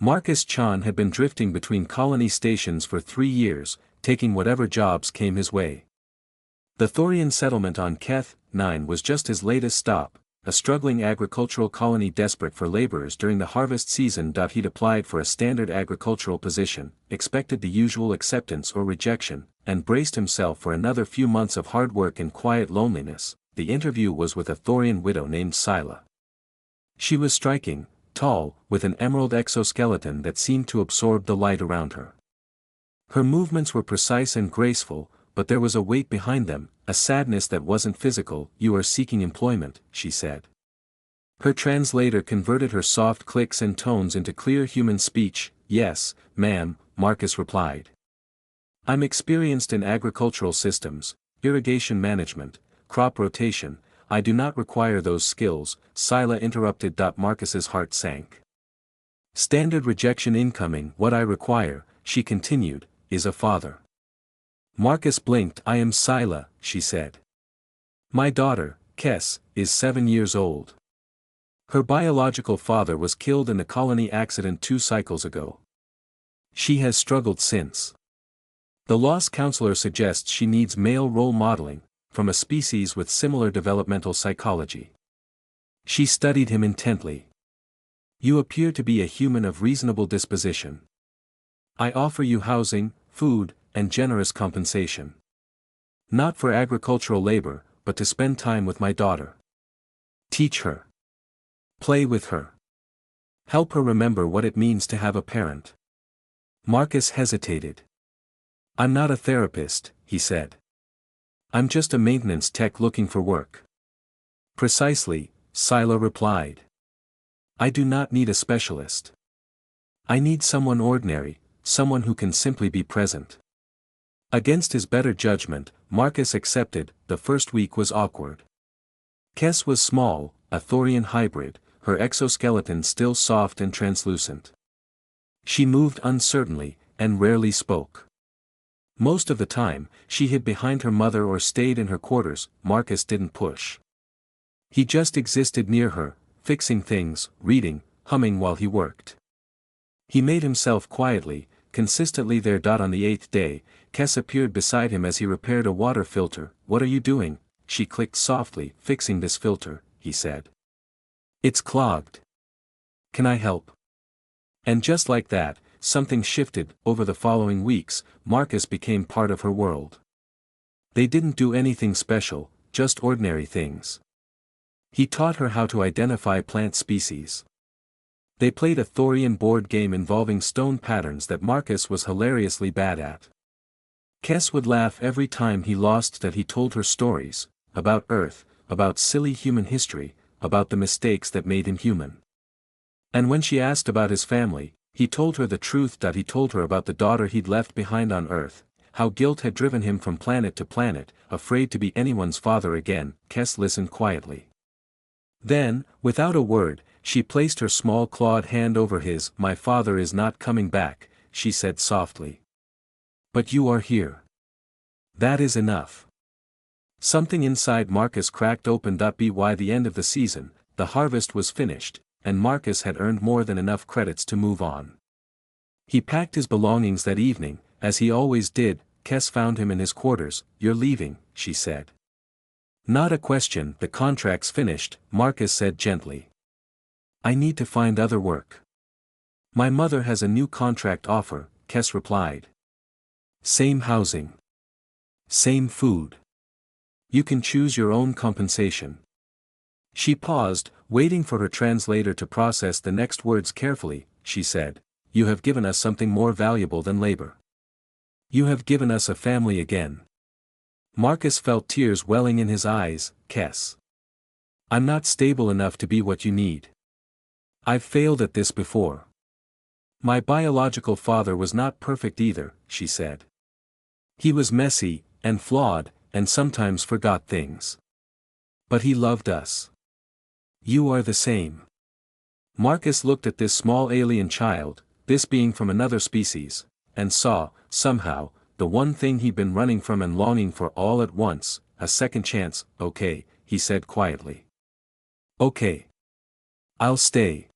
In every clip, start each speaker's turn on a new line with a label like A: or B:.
A: Marcus Chan had been drifting between colony stations for 3 years, taking whatever jobs came his way. The Thorian settlement on Keth 9 was just his latest stop, a struggling agricultural colony desperate for laborers during the harvest season. He'd applied for a standard agricultural position, expected the usual acceptance or rejection, and braced himself for another few months of hard work and quiet loneliness. The interview was with a Thorian widow named Scylla. She was striking, tall, with an emerald exoskeleton that seemed to absorb the light around her. Her movements were precise and graceful, but there was a weight behind them, a sadness that wasn't physical. "You are seeking employment," she said. Her translator converted her soft clicks and tones into clear human speech. "Yes, ma'am," Marcus replied. "I'm experienced in agricultural systems, irrigation management, crop rotation. I do not require those skills," Scylla interrupted. Marcus's heart sank. "Standard rejection incoming. What I require," she continued, "is a father." Marcus blinked. "I am Scylla," she said. "My daughter, Kes, is 7 years old. Her biological father was killed in a colony accident 2 cycles ago. She has struggled since. The loss counselor suggests she needs male role modeling, from a species with similar developmental psychology." She studied him intently. "You appear to be a human of reasonable disposition. I offer you housing, food, and generous compensation. Not for agricultural labor, but to spend time with my daughter. Teach her. Play with her. Help her remember what it means to have a parent." Marcus hesitated. "I'm not a therapist," he said. "I'm just a maintenance tech looking for work." "Precisely," Scylla replied. "I do not need a specialist. I need someone ordinary, someone who can simply be present." Against his better judgment, Marcus accepted. The first week was awkward. Kes was small, a Thorian hybrid, her exoskeleton still soft and translucent. She moved uncertainly, and rarely spoke. Most of the time, she hid behind her mother or stayed in her quarters. Marcus didn't push. He just existed near her, fixing things, reading, humming while he worked. He made himself quietly, consistently there. On the 8th day, Kes appeared beside him as he repaired a water filter. "What are you doing?" She clicked softly. "Fixing this filter," he said. "It's clogged. Can I help?" And just like that, something shifted. Over the following weeks, Marcus became part of her world. They didn't do anything special, just ordinary things. He taught her how to identify plant species. They played a Thorian board game involving stone patterns that Marcus was hilariously bad at. Kes would laugh every time he lost. He told her stories, about Earth, about silly human history, about the mistakes that made him human. And when she asked about his family, he told her the truth. He told her about the daughter he'd left behind on Earth, how guilt had driven him from planet to planet, afraid to be anyone's father again. Kes listened quietly. Then, without a word, she placed her small clawed hand over his. "My father is not coming back," she said softly. "But you are here. That is enough." Something inside Marcus cracked open. By the end of the season, the harvest was finished, and Marcus had earned more than enough credits to move on. He packed his belongings that evening, as he always did. Kes found him in his quarters. "You're leaving," she said. "Not a question." "The contract's finished," Marcus said gently. "I need to find other work." "My mother has a new contract offer," Kes replied. "Same housing. Same food. You can choose your own compensation." She paused, waiting for her translator to process the next words carefully. She said, "You have given us something more valuable than labor. You have given us a family again." Marcus felt tears welling in his eyes. "Kes. I'm not stable enough to be what you need. I've failed at this before. My biological father was not perfect either," she said. "He was messy, and flawed, and sometimes forgot things. But he loved us. You are the same." Marcus looked at this small alien child, this being from another species, and saw, somehow, the one thing he'd been running from and longing for all at once, a second chance. "Okay," he said quietly. "Okay. I'll stay."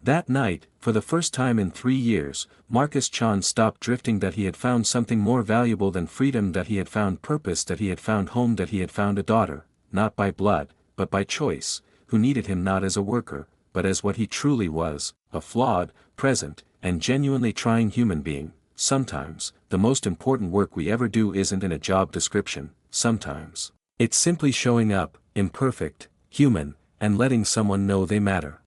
A: That night, for the first time in 3 years, Marcus Chan stopped drifting, that he had found something more valuable than freedom, that he had found purpose, that he had found home, that he had found a daughter, not by blood, but by choice, who needed him not as a worker, but as what he truly was, a flawed, present, and genuinely trying human being. Sometimes, the most important work we ever do isn't in a job description, sometimes it's simply showing up, imperfect, human, and letting someone know they matter.